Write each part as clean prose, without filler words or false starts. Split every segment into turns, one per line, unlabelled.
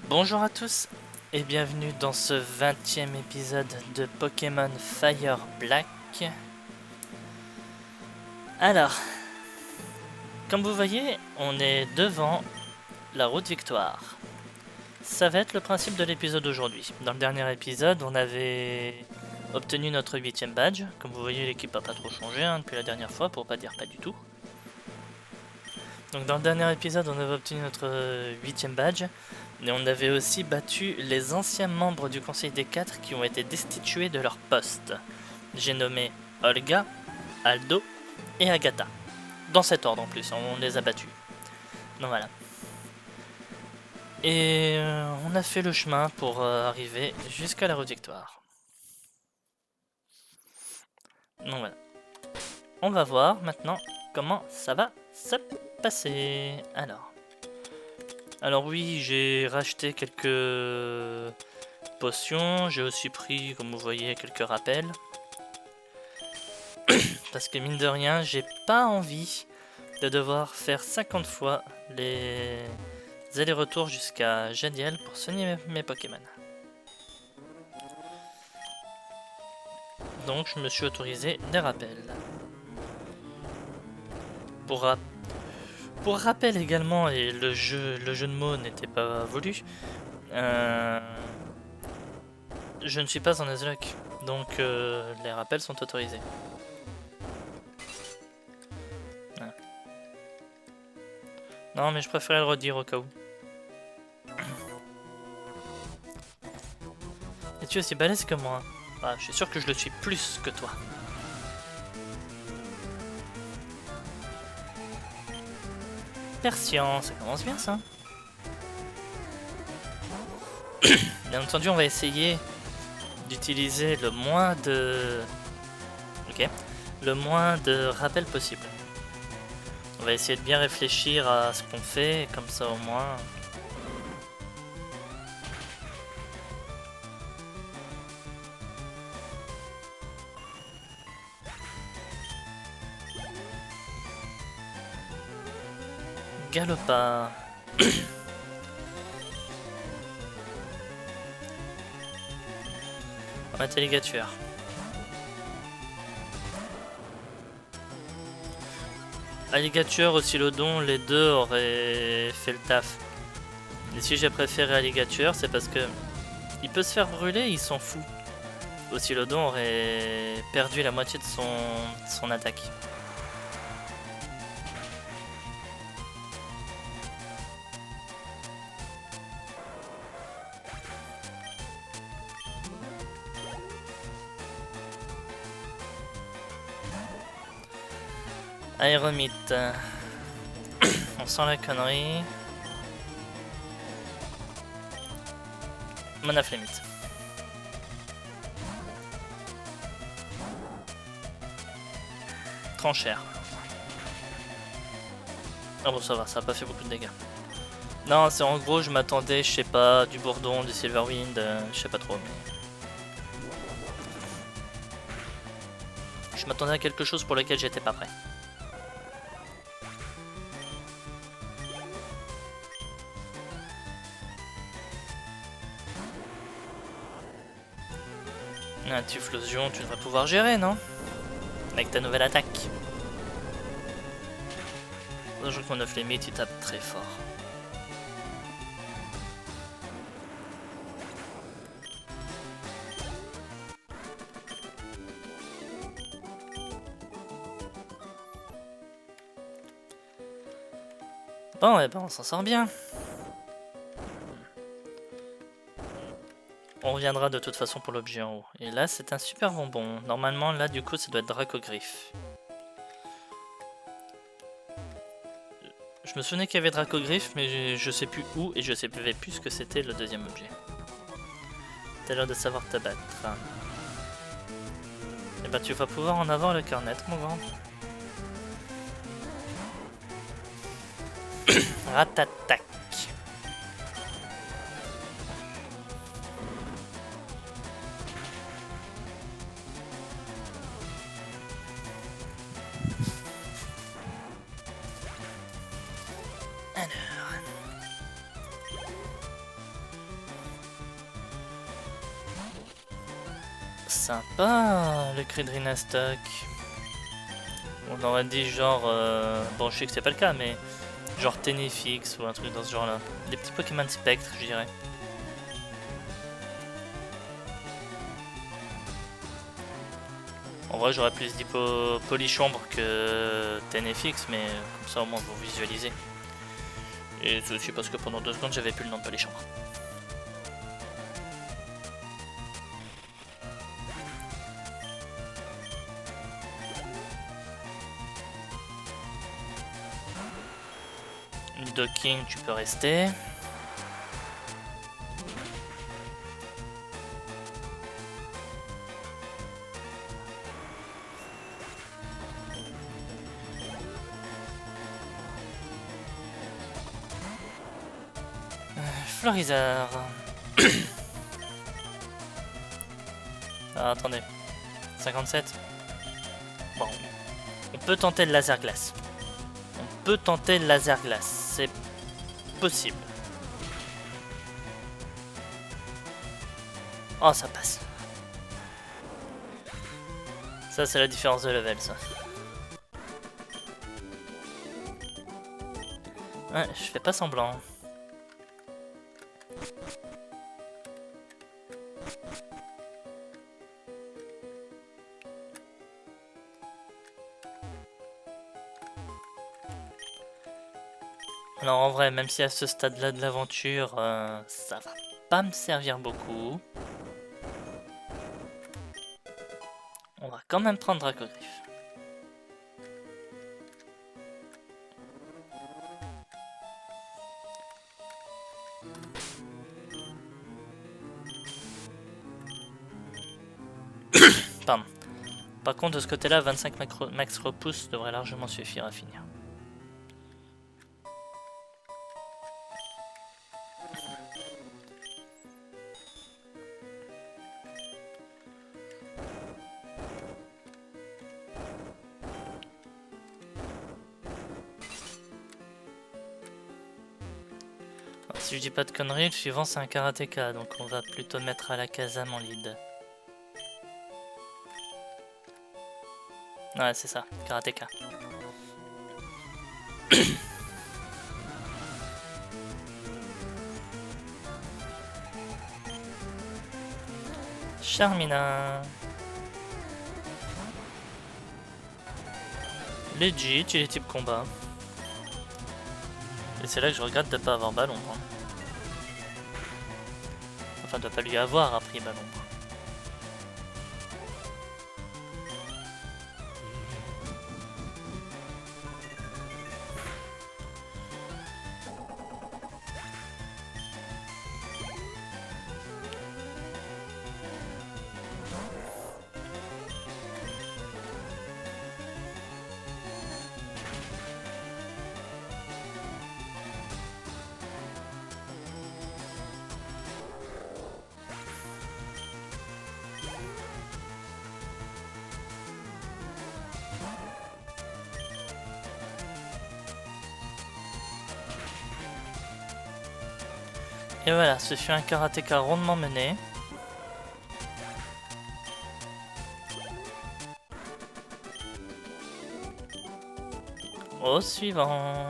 Bonjour à tous et bienvenue dans ce 20e épisode de Pokémon Fire Black. Alors, comme vous voyez, on est devant la route victoire. Ça va être le principe de l'épisode d'aujourd'hui. Dans le dernier épisode, on avait obtenu notre 8e badge. Comme vous voyez, l'équipe n'a pas trop changé depuis la dernière fois, pour pas dire pas du tout. Donc dans le dernier épisode, on avait obtenu notre 8e badge. Et on avait aussi battu les anciens membres du Conseil des 4 qui ont été destitués de leur poste. J'ai nommé Olga, Aldo et Agatha. Dans cet ordre en plus, on les a battus. Donc voilà. Et on a fait le chemin pour arriver jusqu'à la route victoire. Donc voilà. On va voir maintenant comment ça va se passer. Alors oui, j'ai racheté quelques potions, j'ai aussi pris, comme vous voyez, quelques rappels. Parce que mine de rien, j'ai pas envie de devoir faire 50 fois les allers-retours jusqu'à Jadiel pour soigner mes Pokémon. Donc je me suis autorisé des rappels. Pour rappel également, et le jeu de mots n'était pas voulu, je ne suis pas en Nuzlocke, donc les rappels sont autorisés. Voilà. Non mais je préférais le redire au cas où. Et tu es aussi balèze que moi. Ah, je suis sûr que je le suis plus que toi. Persian, ça commence bien ça. Bien entendu, on va essayer d'utiliser le moins de... Ok. Le moins de rappels possible. On va essayer de bien réfléchir à ce qu'on fait, comme ça au moins... Galopard. On va Alligator. Alligator, Oscillodon, les deux auraient fait le taf. Et si j'ai préféré Alligator, c'est parce que il peut se faire brûler, il s'en fout. Oscillodon aurait perdu la moitié de son attaque. Aéromite. On sent la connerie. Monaflémite. Tranchère. Ah bon, ça va, ça a pas fait beaucoup de dégâts. Non, c'est en gros, je m'attendais, je sais pas, du Bourdon, du Silverwind, je sais pas trop. Mais... je m'attendais à quelque chose pour lequel j'étais pas prêt. Ah, Typhlosion, tu devrais pouvoir gérer, non? Avec ta nouvelle attaque. Je trouve que mon Monoflémite, il tape très fort. Bon, et ben on s'en sort bien. On reviendra de toute façon pour l'objet en haut. Et là, c'est un super bonbon. Normalement, là, du coup, ça doit être Dracogriffe. Je me souvenais qu'il y avait Dracogriffe, mais je sais plus où et je savais plus ce que c'était le deuxième objet. T'as l'air de savoir te battre. Et ben, tu vas pouvoir en avoir le cœur net, mon grand. Ratatac. Alors. sympa le cri de Rhinastock. On aurait dit genre... Bon, je sais que c'est pas le cas, mais... Genre Tenefix ou un truc dans ce genre-là. Des petits Pokémon spectres, je dirais. En vrai, j'aurais plus dit Polichombre que Tenefix, mais comme ça au moins vous visualisez. Et c'est aussi parce que pendant 2 secondes, j'avais plus le nom de Polichombre. Docking, tu peux rester. Florizard. Ah, attendez. 57. Bon. On peut tenter le laser glace. On peut tenter le laser glace. C'est possible. Oh, ça passe. Ça, c'est la différence de level, ça. Ouais, je fais pas semblant. Alors en vrai, même si à ce stade-là de l'aventure, ça va pas me servir beaucoup. On va quand même prendre Dracogriffe. Pardon. Par contre, de ce côté-là, 25 max repousse devrait largement suffire à finir. Alors, si je dis pas de conneries, le suivant c'est un karatéka, donc on va plutôt mettre à la Kazam en lead. Ouais, c'est ça, karatéka. Charmina. Legit, il est type combat. Et c'est là que je regrette de pas avoir ballon. Hein. Enfin, de pas lui avoir appris ballon. Et voilà, ce fut un karatéka rondement mené. Au suivant.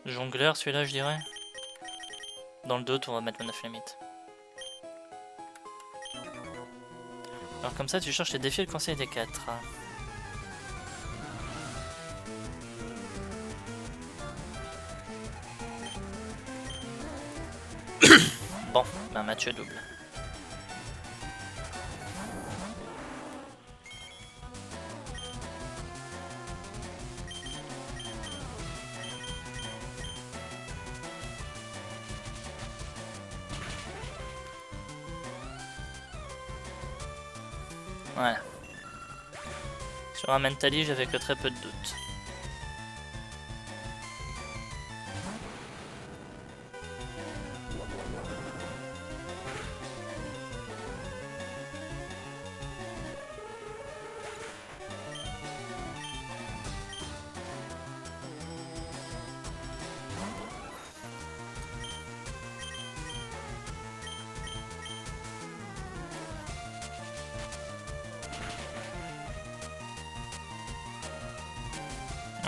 Jongleur, celui-là, je dirais. Dans le doute, on va mettre Mana Limite. Alors comme ça, tu cherches les défis et le conseil des 4. Bon, un match double. Voilà. Sur un Mentally, j'avais que très peu de doutes.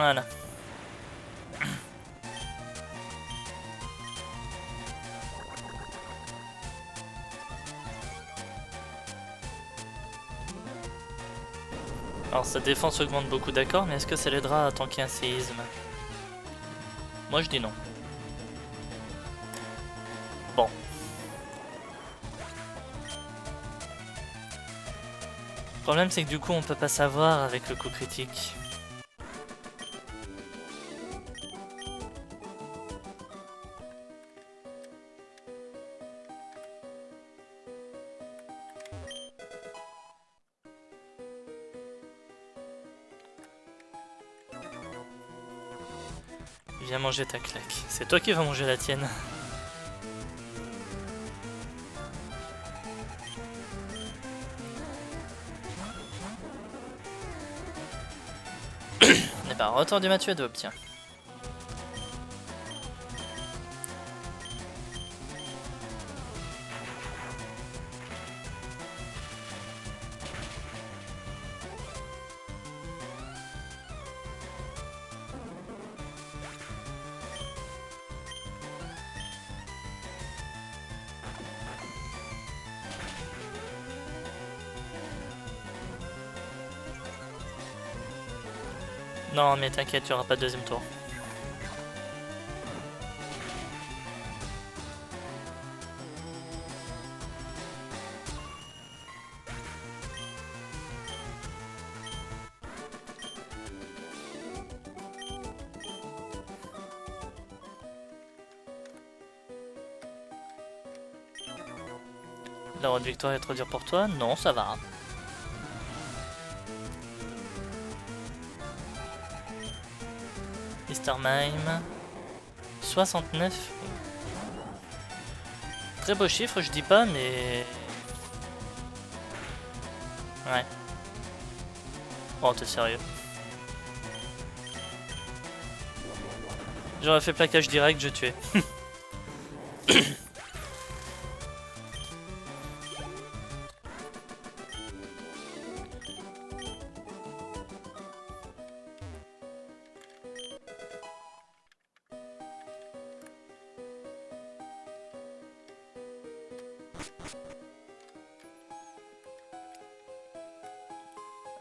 Voilà. Alors sa défense augmente beaucoup, d'accord, mais est-ce que ça l'aidera à tanker un séisme? Moi je dis non. Bon. Le problème c'est que du coup on peut pas savoir avec le coup critique. Viens manger ta claque. C'est toi qui vas manger la tienne. Et bah, retour du Mathieu Adobe, tiens. Non mais t'inquiète, il n'y aura pas de deuxième tour. La route de victoire est trop dure pour toi? Non, ça va. Mr. Mime. 69. Très beau chiffre, je dis pas, mais... Ouais. Oh, t'es sérieux? J'aurais fait plaquage direct, je tuais.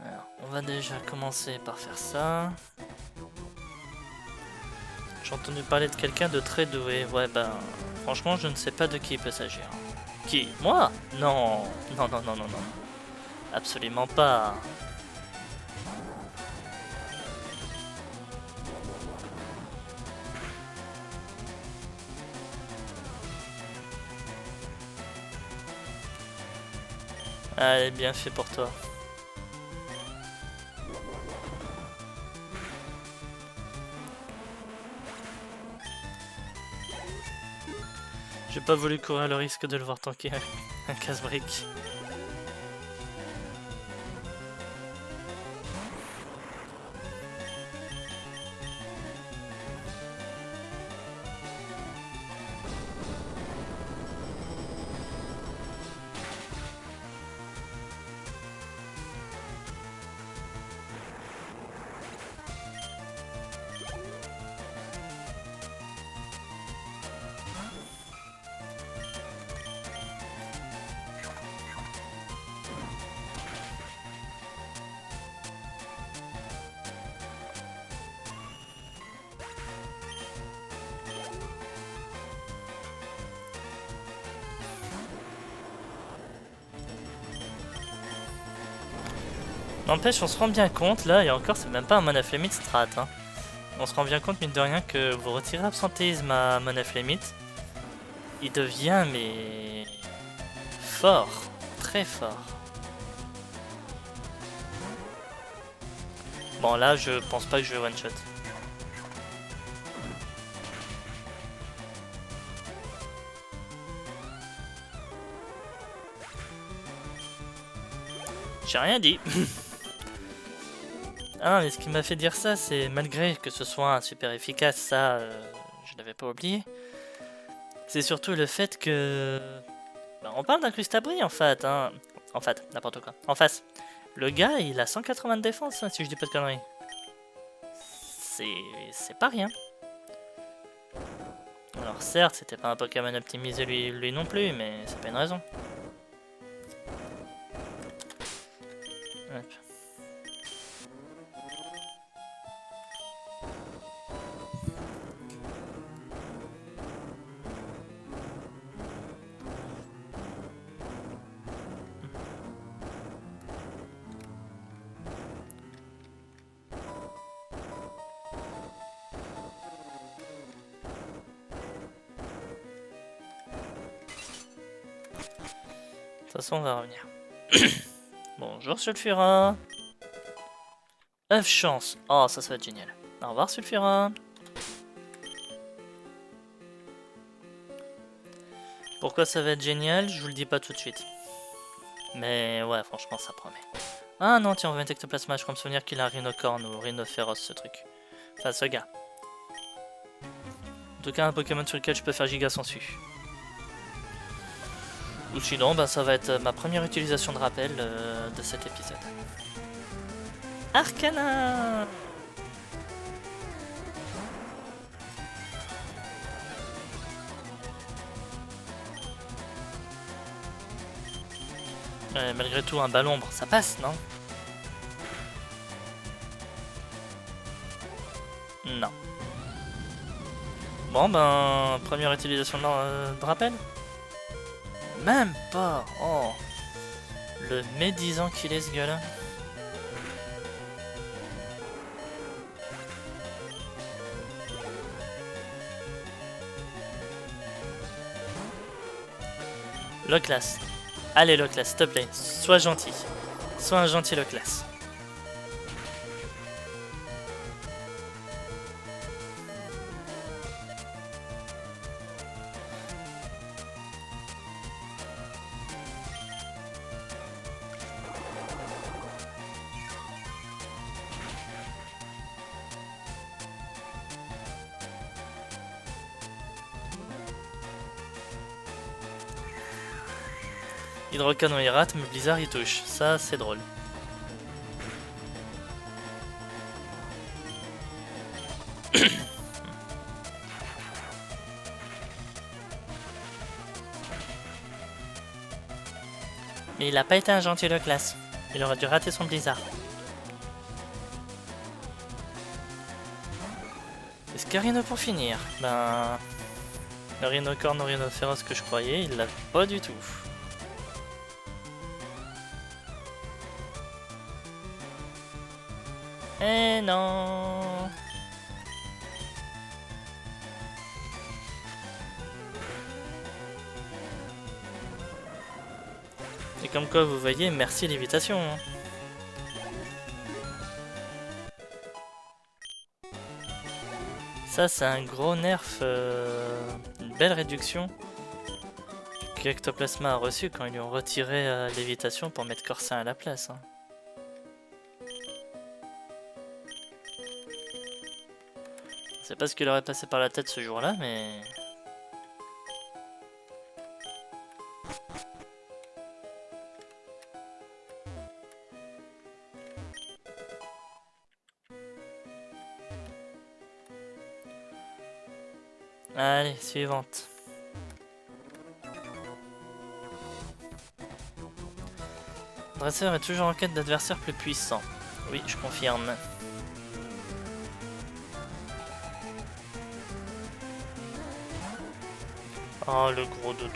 Alors, on va déjà commencer par faire ça. J'ai entendu parler de quelqu'un de très doué. Ouais, ben, franchement, je ne sais pas de qui il peut s'agir. Qui? Moi? Non. Non, non, non, non, non. Absolument pas. Allez, bien fait pour toi. J'ai pas voulu courir le risque de le voir tanker un casse-brique. N'empêche, on se rend bien compte, là, et encore, c'est même pas un Mana Flamite strat. Hein. On se rend bien compte, mine de rien, que vous retirez absentéisme à Mana Flamite, il devient, mais... fort. Très fort. Bon, là, je pense pas que je vais one-shot. J'ai rien dit. Ah, mais ce qui m'a fait dire ça, c'est malgré que ce soit un super efficace, ça, je l'avais pas oublié. C'est surtout le fait que... Ben, on parle d'un Crustabri en fait, hein. En fait, n'importe quoi. En face, le gars, il a 180 de défense, hein, si je dis pas de conneries. c'est pas rien. Alors certes, c'était pas un Pokémon optimisé lui non plus, mais c'est pas une raison. Hop. De toute façon, on va revenir. Bonjour Sulfura. Œuf chance. Oh, ça va être génial. Au revoir Sulfura. Pourquoi ça va être génial? Je vous le dis pas tout de suite. Mais ouais, franchement, ça promet. Ah non, tiens, on va mettre Ectoplasma. Je crois me souvenir qu'il a un rhinocorne ou rhinophéros, ce truc. Enfin, ce gars. En tout cas, un Pokémon sur lequel je peux faire giga sans su. Ou sinon, bah, ça va être ma première utilisation de rappel de cet épisode. Arcana! Malgré tout, un ballon, bon, ça passe, non? Non. Bon, ben, première utilisation de rappel? Même pas! Oh! Le médisant qu'il est, ce gars-là. Loclas. Allez, Loclas, s'il te plaît. Sois gentil. Sois un gentil Loclas. Hydrocanon il rate, mais Blizzard il touche. Ça, c'est drôle. Mais il a pas été un gentil de classe. Il aurait dû rater son Blizzard. Est-ce qu'il y a Rhino pour finir? Ben... Le Rhinocorne ou Rhinophéros que je croyais, il l'a pas du tout. Eh non! Et comme quoi, vous voyez, merci l'évitation. Hein. Ça, c'est un gros nerf, une belle réduction que Ectoplasma a reçu quand ils lui ont retiré l'évitation pour mettre Corsin à la place. Hein. Je sais pas ce qui leur est passé par la tête ce jour-là, mais... Allez, suivante. Dresseur est toujours en quête d'adversaires plus puissants. Oui, je confirme. Oh, le gros dodo.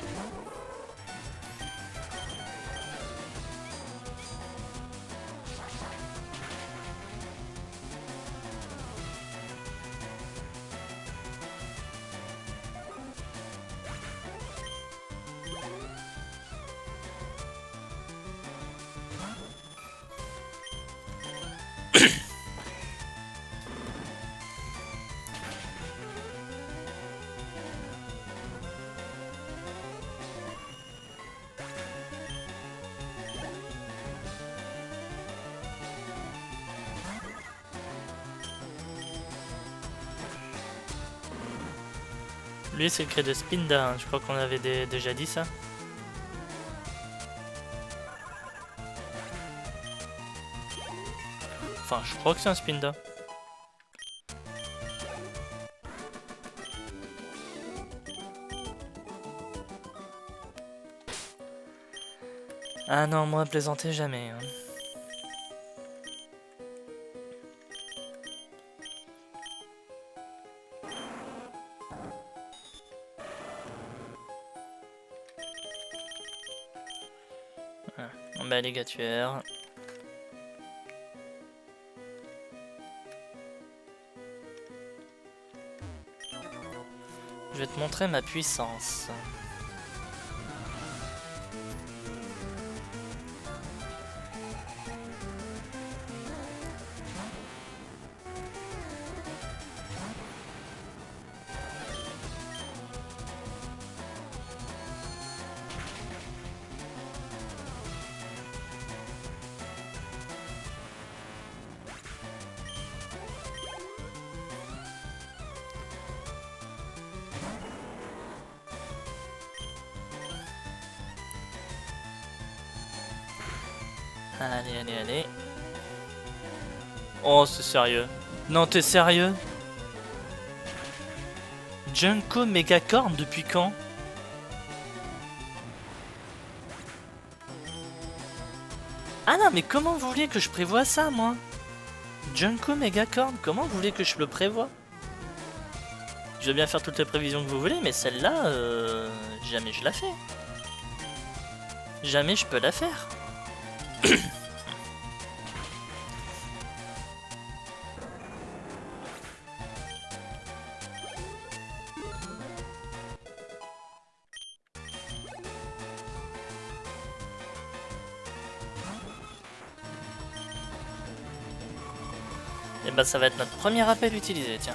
Lui, c'est le cri de Spinda, hein. Je crois qu'on avait déjà dit ça. Enfin, je crois que c'est un Spinda. Ah non, moi, plaisanter jamais. Hein. Voilà. On met les gars tueurs. Je vais te montrer ma puissance. Allez, allez, allez. Oh, c'est sérieux. Non, t'es sérieux? Junko Megacorn depuis quand? Ah non, mais comment vous vouliez que je prévoie ça, moi? Junko Megacorn, comment vous voulez que je le prévoie? Je veux bien faire toutes les prévisions que vous voulez, mais celle-là, jamais je la fais. Jamais je peux la faire. Et bah ça va être notre premier appel utilisé, tiens.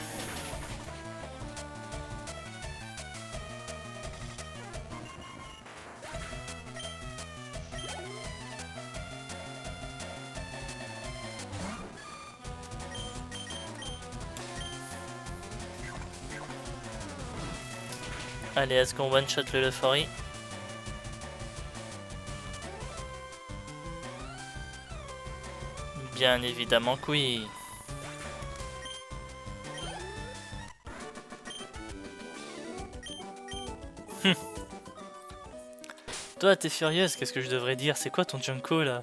Allez, est-ce qu'on one-shot le Euphorie? Bien évidemment que oui. Toi, t'es furieuse, qu'est-ce que je devrais dire? C'est quoi ton Junko là?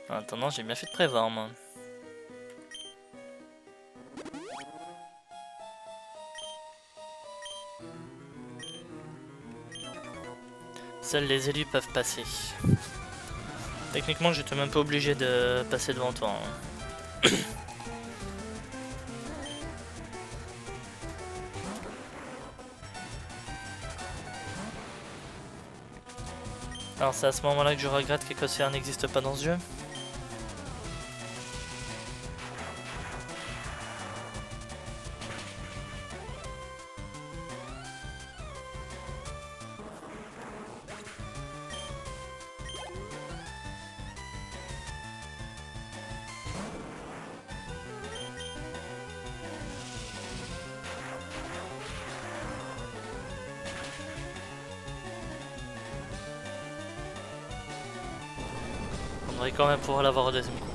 En attendant, j'ai bien fait de prévoir, moi. Seuls les élus peuvent passer. Techniquement, j'étais même pas obligé de passer devant toi. Hein. Alors c'est à ce moment-là que je regrette qu'Ecosphere n'existe pas dans ce jeu. On devrait quand même pouvoir l'avoir au deuxième coup.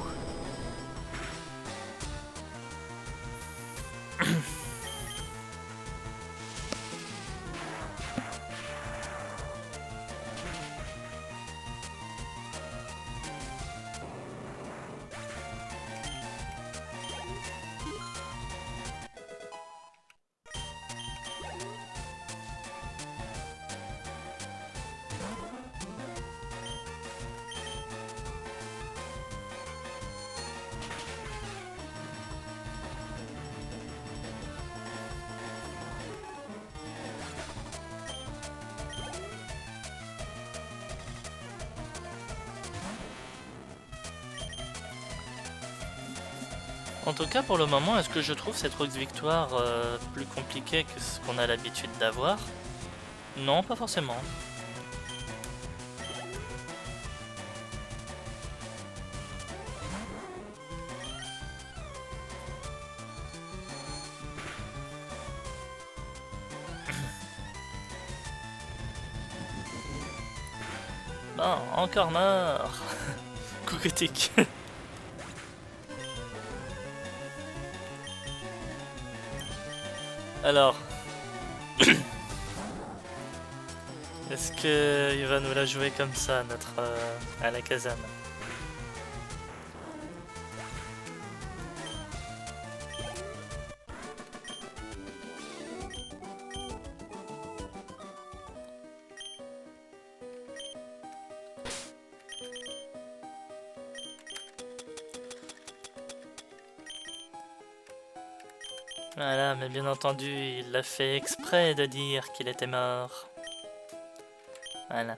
En tout cas, pour le moment, est-ce que je trouve cette Rox Victoire plus compliquée que ce qu'on a l'habitude d'avoir? Non, pas forcément. Bon, encore mort. Coup critique. Alors, est-ce que il va nous la jouer comme ça, notre Alakazam? Voilà, mais bien entendu, il l'a fait exprès de dire qu'il était mort. Voilà.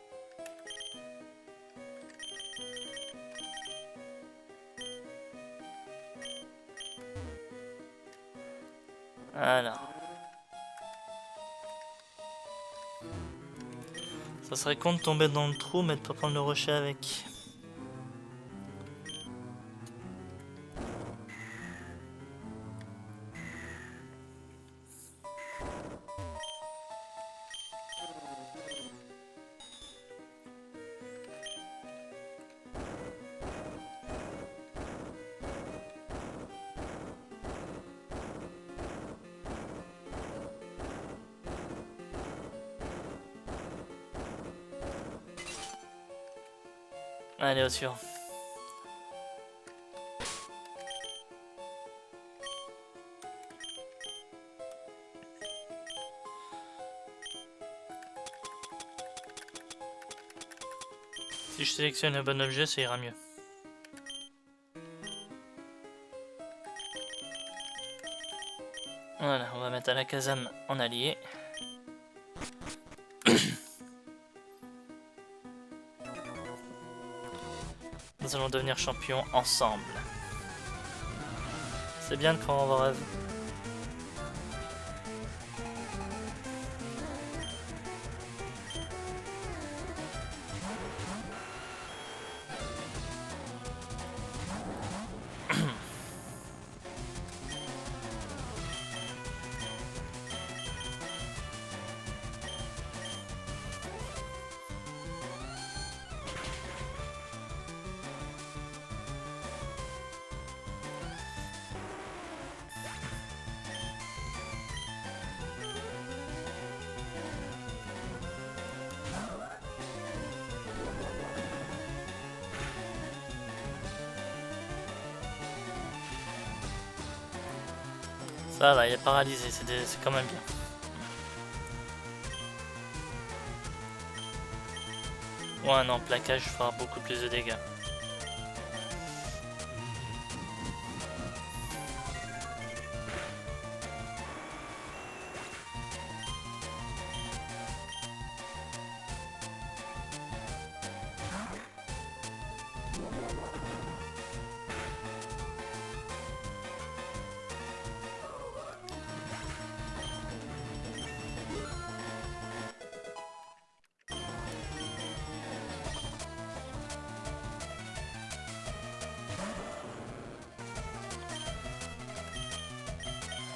Alors. Ça serait con de tomber dans le trou, mais de pas prendre le rocher avec. Allez, au suivant. Si je sélectionne un bon objet, ça ira mieux. Voilà, on va mettre Alakazam en allié. Nous allons devenir champions ensemble. C'est bien de croire en vos rêves. Ça va, il est paralysé, c'est quand même bien. Ouais, non, plaquage fera beaucoup plus de dégâts.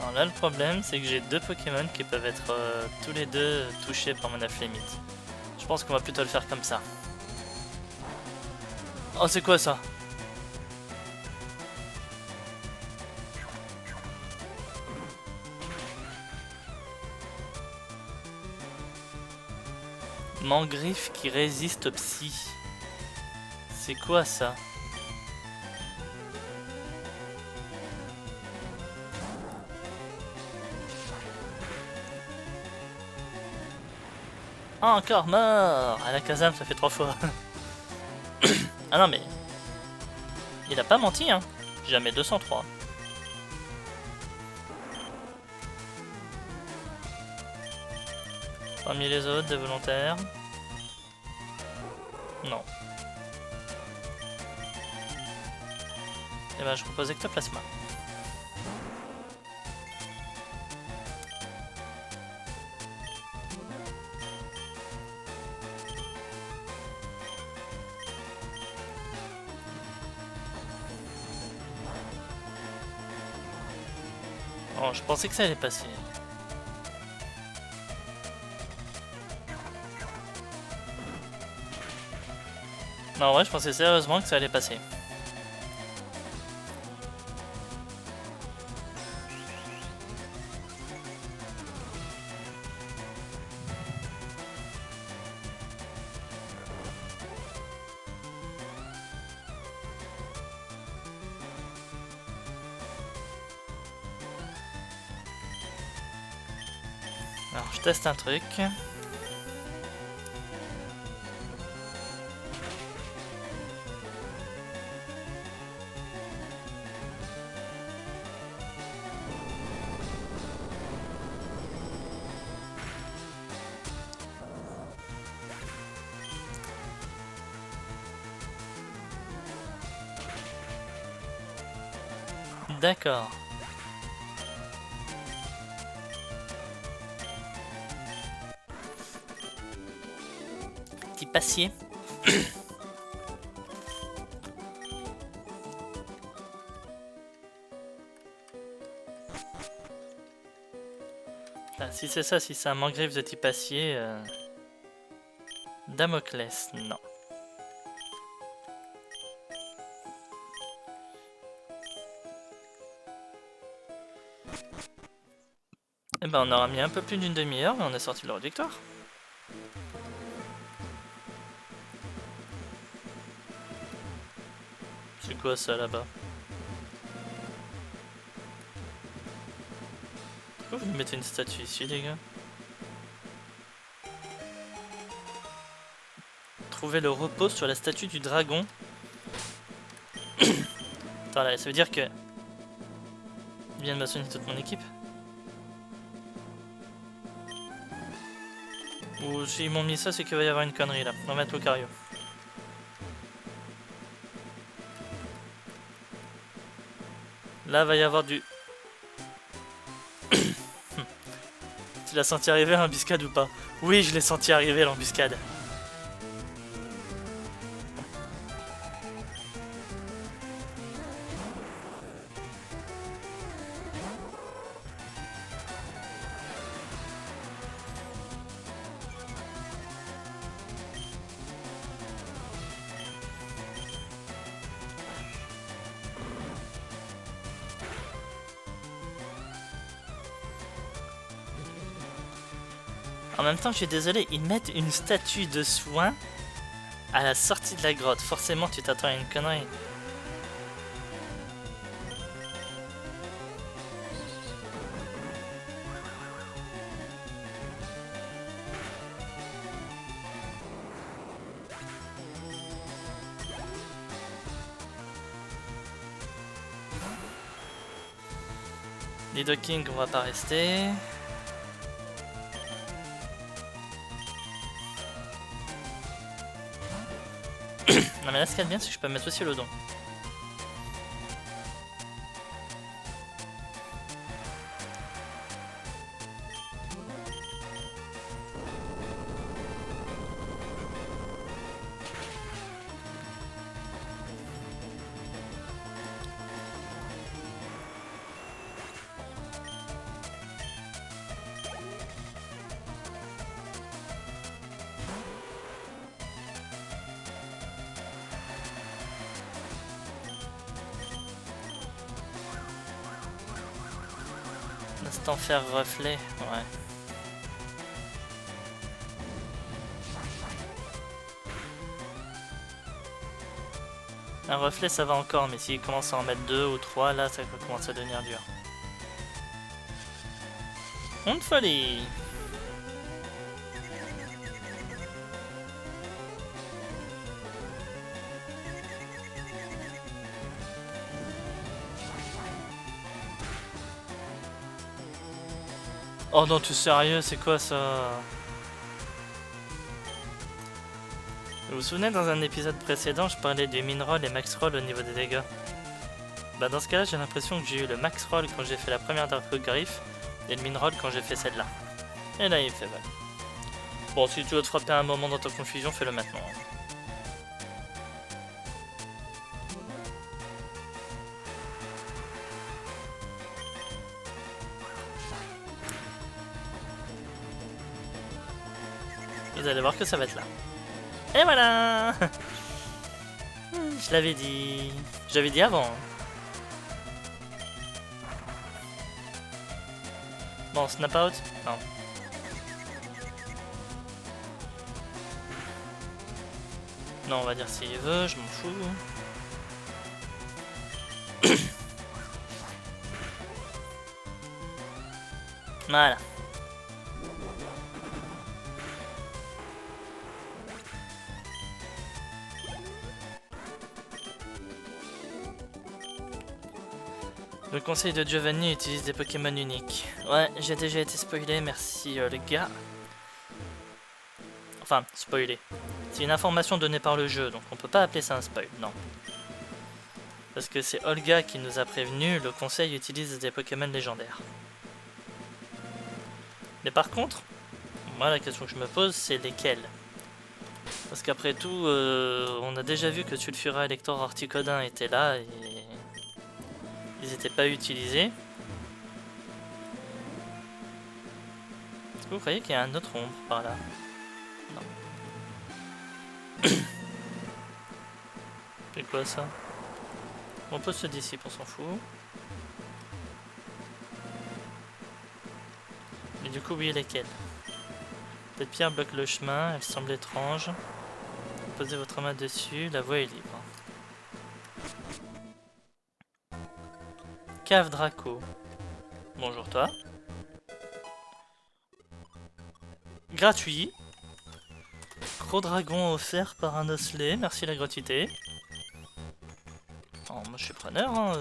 Alors là, le problème, c'est que j'ai deux Pokémon qui peuvent être tous les deux touchés par mon Afflémite. Je pense qu'on va plutôt le faire comme ça. Oh, c'est quoi ça? Mangriffe qui résiste au psy. C'est quoi ça? Ah, encore mort! Alakazam, ça fait 3 fois. Ah non, mais... Il a pas menti, hein. Jamais 203. Parmi les autres, des volontaires. Non. Et ben, je propose Ectoplasma. Oh, je pensais que ça allait passer. Non, en vrai, je pensais sérieusement que ça allait passer. Alors, je teste un truc. D'accord. Petit passier. Ah, si c'est ça, si c'est un mangriffe de type acier, Damoclès, non. Eh ben, on aura mis un peu plus d'une demi-heure, mais on est sorti de la route victoire. C'est quoi ça là-bas? Pourquoi vous mettez une statue ici, les gars? Trouver le repos sur la statue du dragon. Attends là, ça veut dire que... Il vient de maçonner toute mon équipe? Ou s'ils m'ont mis ça, c'est qu'il va y avoir une connerie là. On va mettre Lucario. Là, va y avoir du... Tu l'as senti arriver l'embuscade ou pas? Oui, je l'ai senti arriver l'embuscade. En même temps, je suis désolé, ils mettent une statue de soin à la sortie de la grotte. Forcément, tu t'attends à une connerie. Nidoking, on va pas rester. Non mais là ce qu'il y a de bien c'est que je peux mettre aussi le don. L'instant faire reflet, ouais. Un reflet ça va encore, mais s'il commence à en mettre 2 ou 3, là ça commence à devenir dur. On folie. Oh non, tu es sérieux, c'est quoi ça? Vous vous souvenez dans un épisode précédent, je parlais du min roll et max roll au niveau des dégâts. Bah dans ce cas là, j'ai l'impression que j'ai eu le max roll quand j'ai fait la première Dark Griffe et le min roll quand j'ai fait celle-là. Et là il fait mal. Bon, si tu veux te frapper un moment dans ta confusion, fais-le maintenant. Vous allez voir que ça va être là. Et voilà. Je l'avais dit... J'avais dit avant. Hein. Bon, snap out? Non. Non, on va dire s'il veut, je m'en fous. Voilà. Le conseil de Giovanni utilise des Pokémon uniques. Ouais, j'ai déjà été spoilé, merci les gars. Enfin, spoilé. C'est une information donnée par le jeu, donc on peut pas appeler ça un spoil, non. Parce que c'est Olga qui nous a prévenu, le conseil utilise des Pokémon légendaires. Mais par contre, moi la question que je me pose, c'est lesquels? Parce qu'après tout, on a déjà vu que Sulfura, Elector, Articodin étaient là et... ils n'étaient pas utilisés. Est-ce que vous croyez qu'il y a un autre ombre par là? Non. C'est quoi ça? On pose ceux d'ici, on s'en fout. Mais du coup, oui, lesquels? Cette pierre bloque le chemin, elle semble étrange. Posez votre main dessus, la voie est libre. Cave Draco. Bonjour toi. Gratuit. Gros dragon offert par un osselet, merci la gratuité. Oh, moi je suis preneur hein.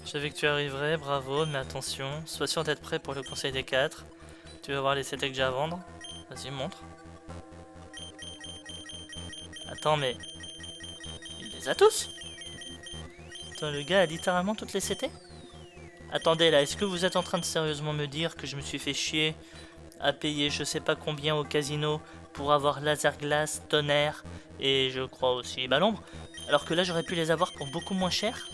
Je savais que tu arriverais, bravo, mais attention, sois sûr d'être prêt pour le conseil des 4. Tu veux voir les CT que j'ai à vendre? Vas-y, montre. Attends, mais... il les a tous? Attends, le gars a littéralement toutes les CT? Attendez là, est-ce que vous êtes en train de sérieusement me dire que je me suis fait chier à payer je sais pas combien au casino pour avoir laser glace, tonnerre et je crois aussi Balombre, alors que là j'aurais pu les avoir pour beaucoup moins cher?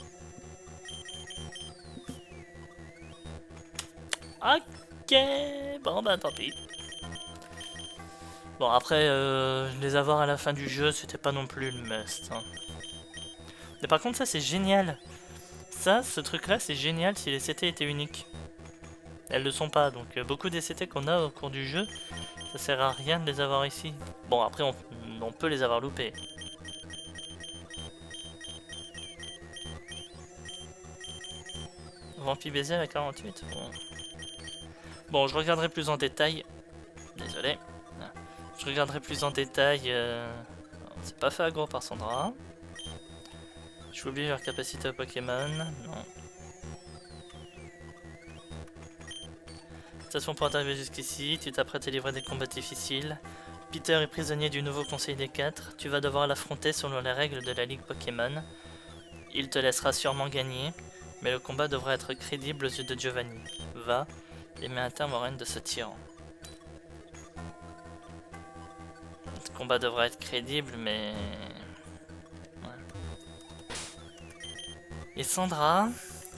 Ok, bon bah tant pis. Bon après, les avoir à la fin du jeu c'était pas non plus le must. Hein. Mais par contre ça c'est génial. Ça, ce truc là c'est génial si les CT étaient uniques. Elles le sont pas, donc beaucoup des CT qu'on a au cours du jeu, ça sert à rien de les avoir ici. Bon après on peut les avoir loupés. Vampi baiser à 48. Bon, je regarderai plus en détail. Désolé. Je regarderai plus en détail. C'est pas fait aggro par Sandra. Je oublié leur capacité au Pokémon. Non. De toute façon, pour arriver jusqu'ici, tu t'apprêtes à livrer des combats difficiles. Peter est prisonnier du nouveau conseil des 4. Tu vas devoir l'affronter selon les règles de la Ligue Pokémon. Il te laissera sûrement gagner, mais le combat devra être crédible aux yeux de Giovanni. Va et mets un terme au règne de ce tyran. Le combat devra être crédible, mais... ouais. Et Sandra,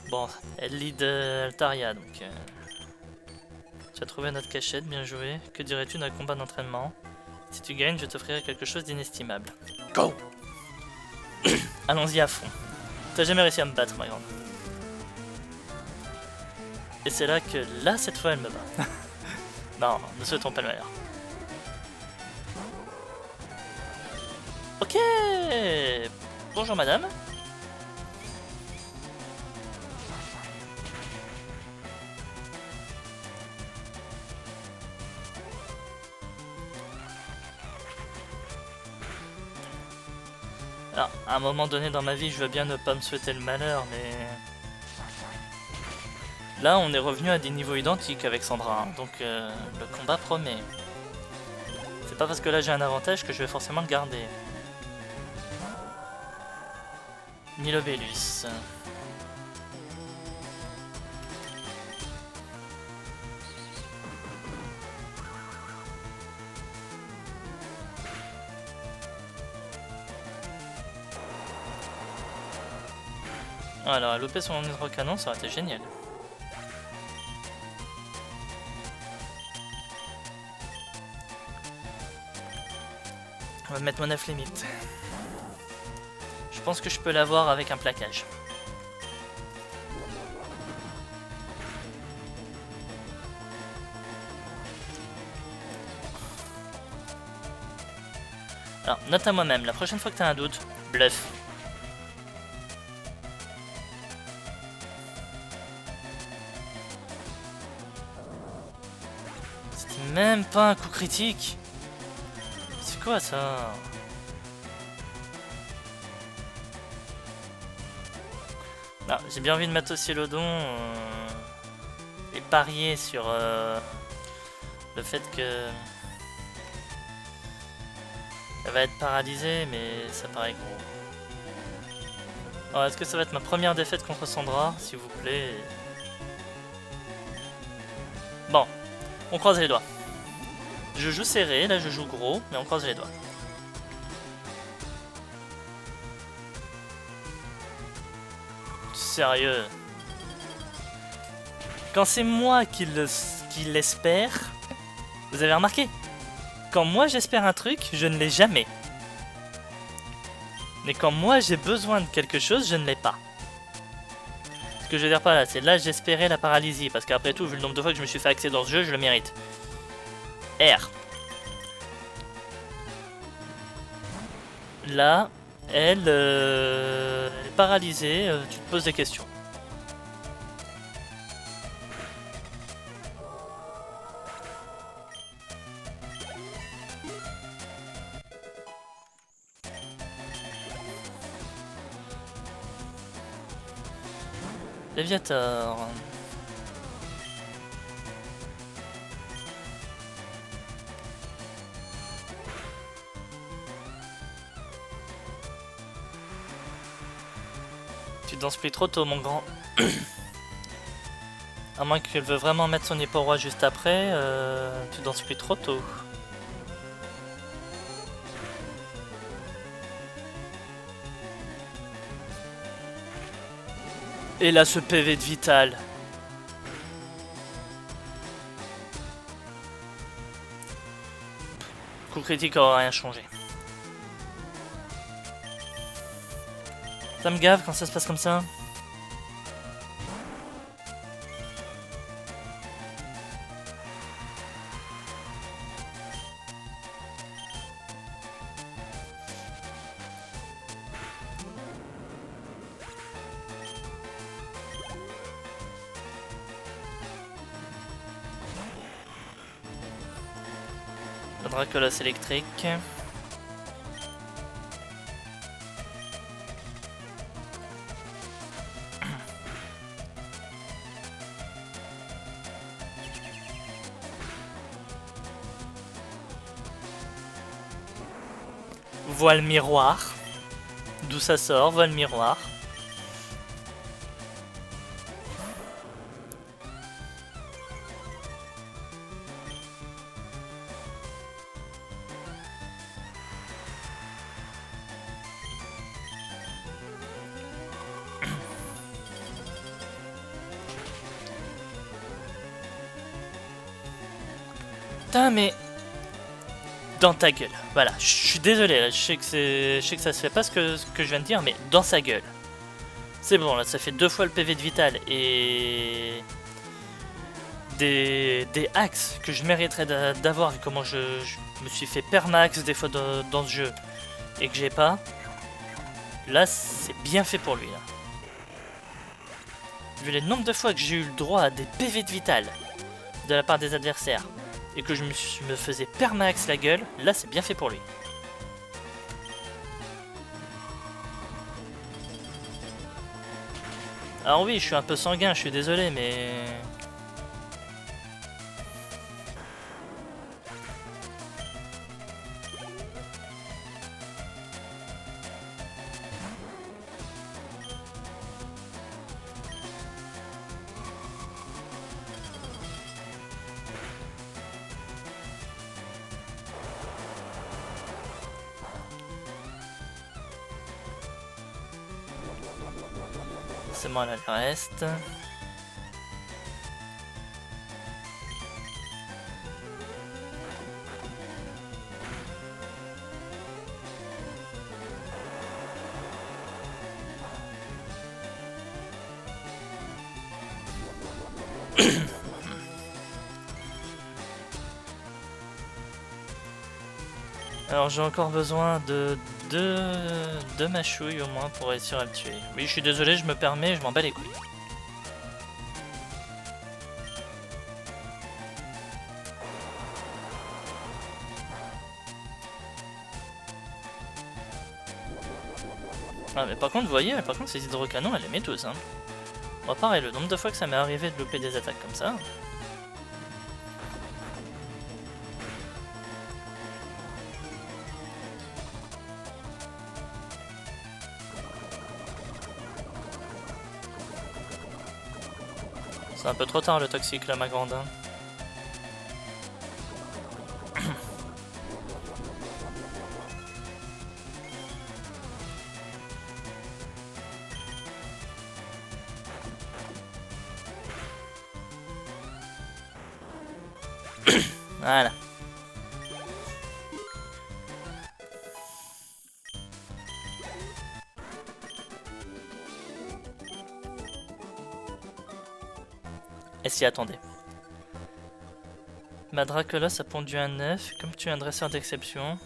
bon, elle lead Altaria, donc... Tu as trouvé notre cachette, bien joué. Que dirais-tu d'un combat d'entraînement? Si tu gagnes, je t'offrirai quelque chose d'inestimable. Go! Allons-y à fond. T'as jamais réussi à me battre, ma grande. Et c'est là que, là, cette fois, elle me bat. Non, ne souhaitons pas le meilleur. Ok! Bonjour, madame. Alors, à un moment donné dans ma vie, je veux bien ne pas me souhaiter le malheur, mais... là, on est revenu à des niveaux identiques avec Sandra, hein, donc le combat promet. C'est pas parce que là j'ai un avantage que je vais forcément le garder. Nilobellus. Alors, à louper son hydrocanon, ça aurait été génial. On va mettre mon off limite. Je pense que je peux l'avoir avec un plaquage. Alors, note à moi-même, la prochaine fois que t'as un doute, bluff. C'était même pas un coup critique. C'est quoi ça? Ah, j'ai bien envie de mettre aussi le don et parier sur le fait que elle va être paralysée, mais ça paraît gros. Alors, est-ce que ça va être ma première défaite contre Sandra, s'il vous plaît? Bon, on croise les doigts. Je joue serré, là je joue gros, mais on croise les doigts. Sérieux? Quand c'est moi qui l'espère, vous avez remarqué? Quand moi j'espère un truc, je ne l'ai jamais. Mais quand moi j'ai besoin de quelque chose, je ne l'ai pas. Ce que je veux dire par là, c'est là j'espérais la paralysie, parce qu'après tout, vu le nombre de fois que je me suis fait axer dans ce jeu, je le mérite. R. Là, elle est paralysée, tu te poses des questions. Léviator. Tu danses plus trop tôt, mon grand. À moins qu'elle veut vraiment mettre son épée au roi juste après, tu danses plus trop tôt. Et là, ce PV de vital. Coup critique aura rien changé. Ça me gave quand ça se passe comme ça. Le Dracolos électrique. Voile miroir. D'où ça sort, voile miroir. Putain, mais... Dans ta gueule. Voilà, je suis désolé, là. Je sais que ça se fait pas ce que je viens de dire, mais dans sa gueule. C'est bon, là, ça fait 2 fois le PV de vital et... Des hacks que je mériterais d'avoir, vu comment je me suis fait permax des fois dans ce jeu, et que j'ai pas. Là, c'est bien fait pour lui, là. Vu les nombres de fois que j'ai eu le droit à des PV de vital de la part des adversaires, et que je me faisais permax la gueule, là c'est bien fait pour lui. Alors oui, je suis un peu sanguin, je suis désolé, mais... C'est moi là le reste. Alors j'ai encore besoin de deux mâchouilles au moins pour réussir à le tuer. Oui, je suis désolé, je me permets, je m'en bats les couilles. Ah mais par contre, vous voyez, ces hydrocanons, elle les met tous. Hein. Bon, pareil, le nombre de fois que ça m'est arrivé de louper des attaques comme ça... C'est un peu trop tard le toxique là, ma grande. Hein. Voilà. Et s'y attendait. Ma Dracolos a pondu un 9. Comme tu es un dresseur d'exception,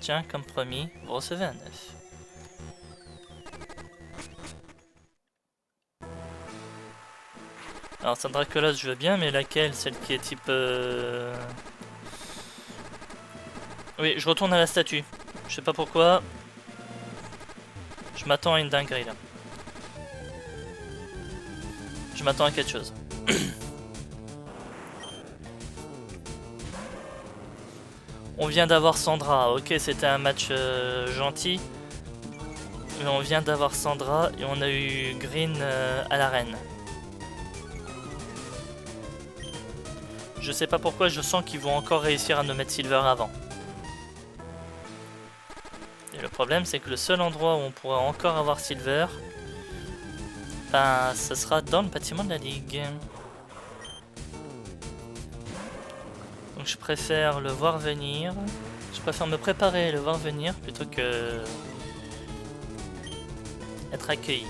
tiens, comme promis, vous recevez un 9. Alors, sa Dracolos, je veux bien, mais laquelle? Celle qui est type... Oui, je retourne à la statue. Je sais pas pourquoi. Je m'attends à une dinguerie, là. Je m'attends à quelque chose. On vient d'avoir Sandra. Ok, c'était un match gentil. Mais on vient d'avoir Sandra et on a eu Green à l'arène. Je sais pas pourquoi, je sens qu'ils vont encore réussir à nous mettre Silver avant. Et le problème, c'est que le seul endroit où on pourra encore avoir Silver, ben, ce sera dans le bâtiment de la Ligue. Donc je préfère le voir venir. Je préfère me préparer et le voir venir plutôt que être accueilli.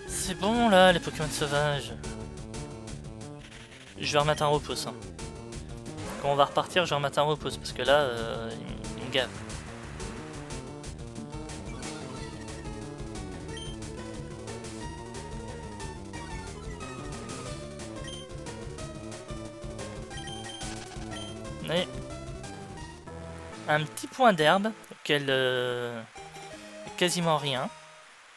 C'est bon là, les Pokémon sauvages. Je vais remettre un repousse. Hein. Quand on va repartir, je vais remettre un repousse parce que là, il me gave. Mais un petit point d'herbe auquel quasiment rien.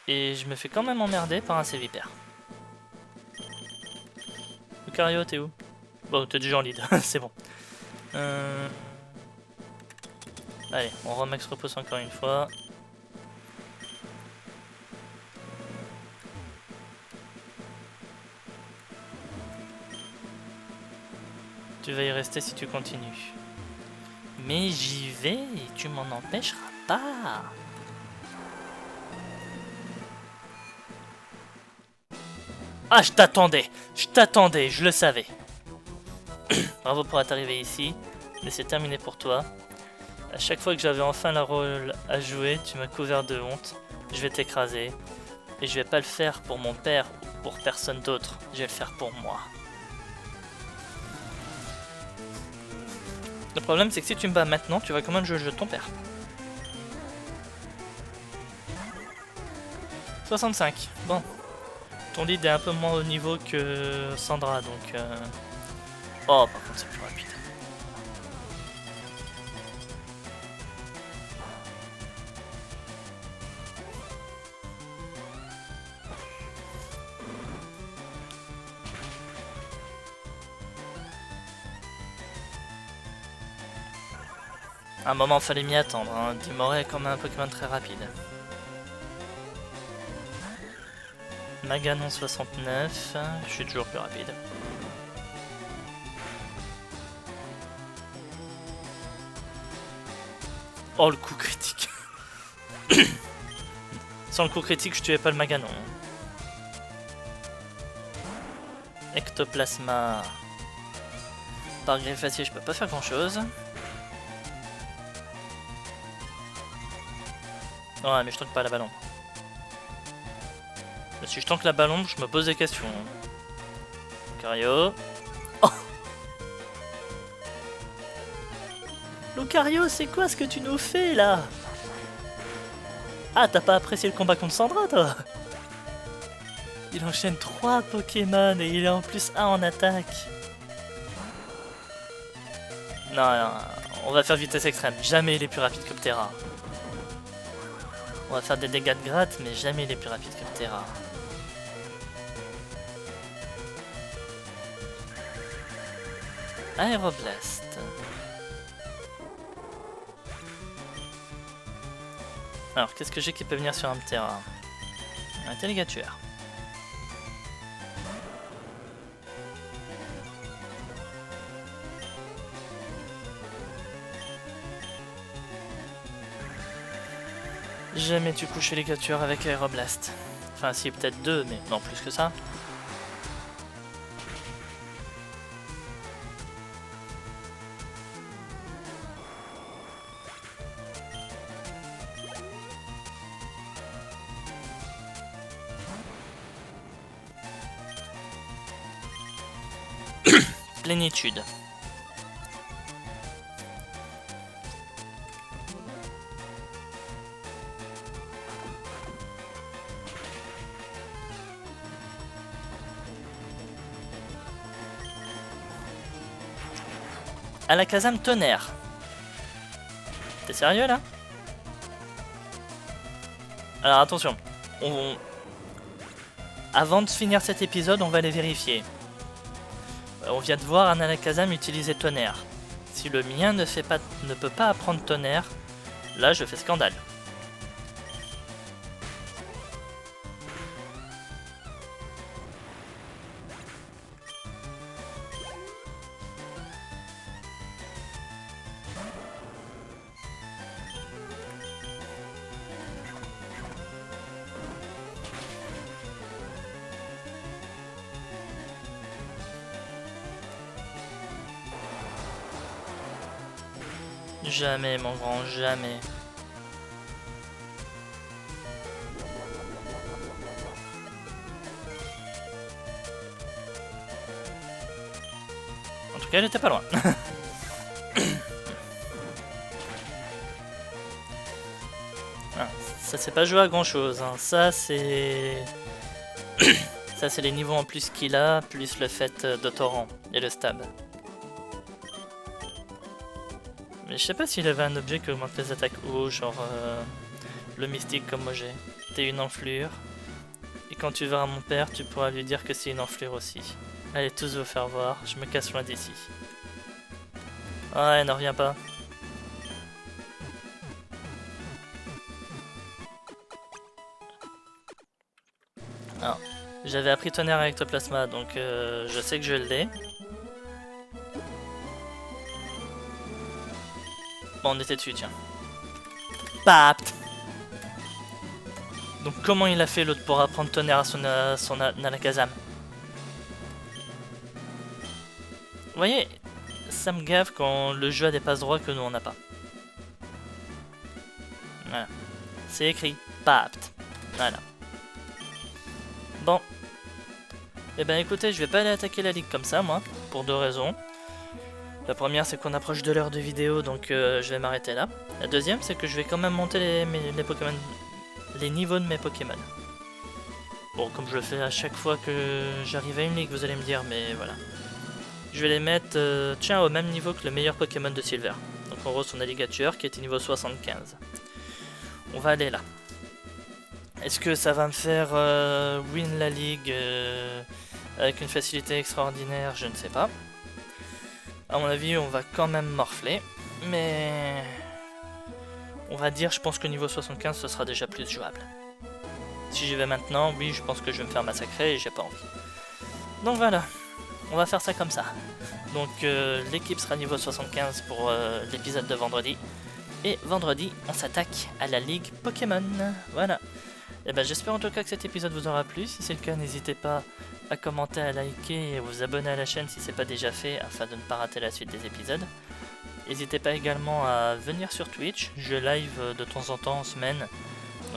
Et je me fais quand même emmerder par un Sévipère. Lucario, t'es où? Bon, t'es déjà en lead, c'est bon. Allez, on remax repousse encore une fois. Tu vas y rester si tu continues. Mais j'y vais et tu m'en empêcheras pas. Ah, je t'attendais, je le savais. Bravo pour être arrivé ici, mais c'est terminé pour toi. À chaque fois que j'avais enfin la rôle à jouer, tu m'as couvert de honte. Je vais t'écraser. Et je vais pas le faire pour mon père ou pour personne d'autre. Je vais le faire pour moi. Le problème, c'est que si tu me bats maintenant, tu vas quand même jouer le jeu de ton père. 65. Bon. Ton lead est un peu moins haut niveau que Sandra, donc... Oh, par contre, c'est plus rapide. À un moment, fallait m'y attendre. Hein. Dimoré est quand même un Pokémon très rapide. Maganon 69, je suis toujours plus rapide. Oh, le coup critique. Sans le coup critique, je tuais pas le Maganon. Ectoplasma. Par greffacier, je peux pas faire grand chose. Ouais, mais je tank pas la ballon. Mais si je tank la ballon, je me pose des questions. Lucario. Oh, Lucario, c'est quoi ce que tu nous fais là? Ah, t'as pas apprécié le combat contre Sandra, toi? Il enchaîne 3 Pokémon et il est en plus 1 en attaque. Non, non, on va faire vitesse extrême. Jamais il est plus rapide que Ptera. On va faire des dégâts de gratte, mais jamais il est plus rapide que Ptera. Aéroblast. Alors, qu'est-ce que j'ai qui peut venir sur un Ptera? Un Télégature. Jamais tu couches les Télégature avec Aéroblast. Enfin, si, peut-être 2, mais non plus que ça. Plénitude. Alakazam tonnerre. T'es sérieux là? Alors attention, avant de finir cet épisode, on va les vérifier. On vient de voir un Alakazam utiliser tonnerre. Si le mien ne peut pas apprendre tonnerre, là je fais scandale. Jamais, mon grand, jamais. En tout cas, elle était pas loin. Ah, ça c'est pas joué à grand chose, hein. Ça c'est... ça c'est les niveaux en plus qu'il a, plus le fait de torrent et le stab. Mais je sais pas s'il avait un objet qui augmente les attaques haut, genre le mystique comme moi j'ai. T'es une enflure. Et quand tu verras mon père, tu pourras lui dire que c'est une enflure aussi. Allez, tous vous faire voir, je me casse loin d'ici. Ouais, ne reviens pas. Alors, j'avais appris tonnerre avec Ectoplasma, donc je sais que je l'ai. Bon, on était dessus, tiens. Papt. Donc comment il a fait l'autre pour apprendre tonnerre à son Alakazam? Vous voyez, ça me gave quand le jeu a des passes droits que nous on n'a pas. Voilà. C'est écrit Papt. Voilà. Bon. Eh ben écoutez, je vais pas aller attaquer la ligue comme ça, moi, pour 2 raisons. La première, c'est qu'on approche de l'heure de vidéo, donc je vais m'arrêter là. La deuxième, c'est que je vais quand même monter les Pokémon, les niveaux de mes Pokémon. Bon, comme je le fais à chaque fois que j'arrive à une ligue, vous allez me dire, mais voilà. Je vais les mettre, tiens, au même niveau que le meilleur Pokémon de Silver. Donc en gros, son Alligator, qui était niveau 75. On va aller là. Est-ce que ça va me faire win la ligue avec une facilité extraordinaire? Je ne sais pas. À mon avis, on va quand même morfler, mais on va dire, je pense que niveau 75, ce sera déjà plus jouable. Si j'y vais maintenant, oui, je pense que je vais me faire massacrer et j'ai pas envie. Donc voilà, on va faire ça comme ça. Donc l'équipe sera niveau 75 pour l'épisode de vendredi. Et vendredi, on s'attaque à la Ligue Pokémon. Voilà. Et ben j'espère en tout cas que cet épisode vous aura plu. Si c'est le cas, n'hésitez pas à commenter, à liker et à vous abonner à la chaîne si c'est pas déjà fait afin de ne pas rater la suite des épisodes. N'hésitez pas également à venir sur Twitch, je live de temps en temps en semaine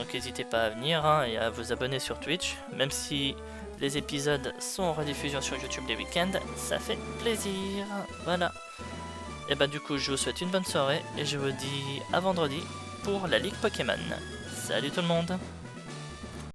Donc n'hésitez pas à venir hein, et à vous abonner sur Twitch, même si les épisodes sont en rediffusion sur YouTube les week-ends, ça fait plaisir. Voilà. Et bah du coup je vous souhaite une bonne soirée et je vous dis à vendredi pour la Ligue Pokémon. Salut tout le monde!